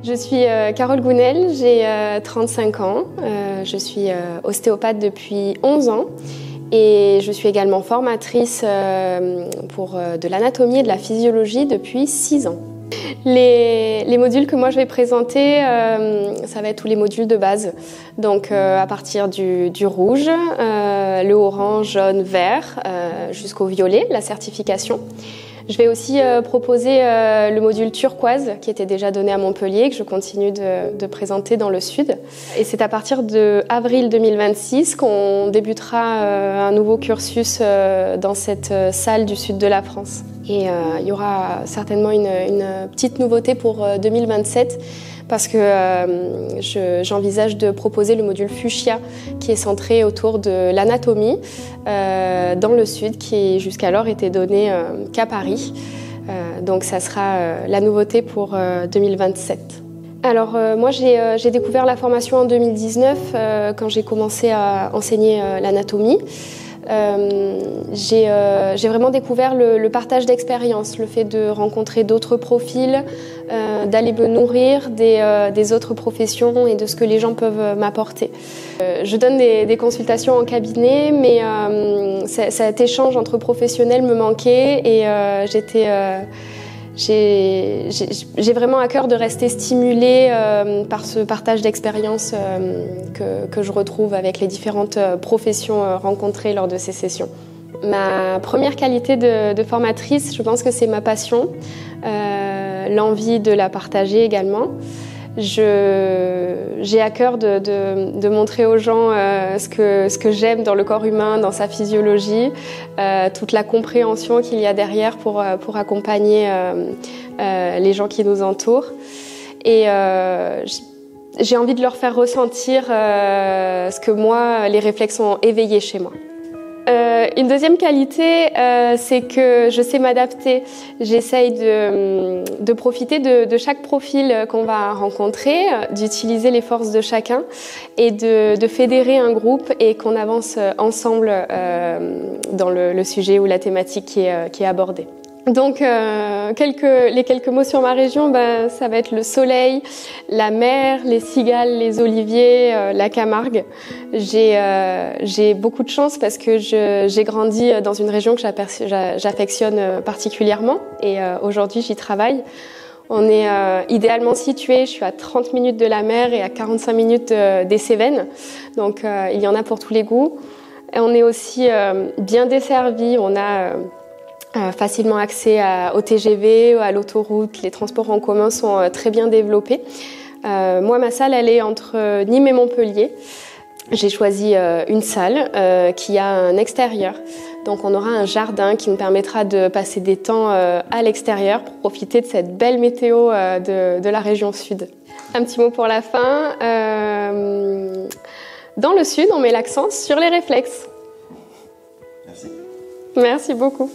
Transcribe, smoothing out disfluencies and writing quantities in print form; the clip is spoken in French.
Je suis Carole Gounel, j'ai 35 ans, je suis ostéopathe depuis 11 ans et je suis également formatrice pour de l'anatomie et de la physiologie depuis 6 ans. Les modules que moi je vais présenter, ça va être tous les modules de base, donc à partir du rouge, le orange, jaune, vert, jusqu'au violet, la certification. Je vais aussi proposer le module turquoise qui était déjà donné à Montpellier, que je continue de présenter dans le sud. Et c'est à partir de avril 2026 qu'on débutera un nouveau cursus dans cette salle du sud de la France. Et il y aura certainement une petite nouveauté pour 2027 parce que j'envisage de proposer le module Fuchsia qui est centré autour de l'anatomie dans le sud qui jusqu'alors était donné qu'à Paris. Donc ça sera la nouveauté pour 2027. Alors moi j'ai découvert la formation en 2019 quand j'ai commencé à enseigner l'anatomie. J'ai vraiment découvert le partage d'expériences, le fait de rencontrer d'autres profils, d'aller me nourrir des autres professions et de ce que les gens peuvent m'apporter. Je donne des consultations en cabinet, mais cet échange entre professionnels me manquait et j'ai vraiment à cœur de rester stimulée par ce partage d'expériences que je retrouve avec les différentes professions rencontrées lors de ces sessions. Ma première qualité de formatrice, je pense que c'est ma passion, l'envie de la partager également. J'ai à cœur de montrer aux gens ce que j'aime dans le corps humain, dans sa physiologie, toute la compréhension qu'il y a derrière pour accompagner les gens qui nous entourent. Et j'ai envie de leur faire ressentir ce que moi, les réflexes ont éveillé chez moi. Une deuxième qualité, c'est que je sais m'adapter. J'essaye de profiter de chaque profil qu'on va rencontrer, d'utiliser les forces de chacun et de fédérer un groupe et qu'on avance ensemble dans le sujet ou la thématique qui est abordée. Donc les quelques mots sur ma région, ça va être le soleil, la mer, les cigales, les oliviers, la Camargue. J'ai beaucoup de chance parce que j'ai grandi dans une région que j'affectionne particulièrement et aujourd'hui j'y travaille. On est idéalement situé, je suis à 30 minutes de la mer et à 45 minutes des Cévennes, donc il y en a pour tous les goûts. Et on est aussi bien desservi, on a facilement accès au TGV, à l'autoroute, les transports en commun sont très bien développés. Moi, ma salle, elle est entre Nîmes et Montpellier. J'ai choisi une salle qui a un extérieur. Donc on aura un jardin qui nous permettra de passer des temps à l'extérieur pour profiter de cette belle météo de la région sud. Un petit mot pour la fin. Dans le sud, on met l'accent sur les réflexes. Merci. Merci beaucoup.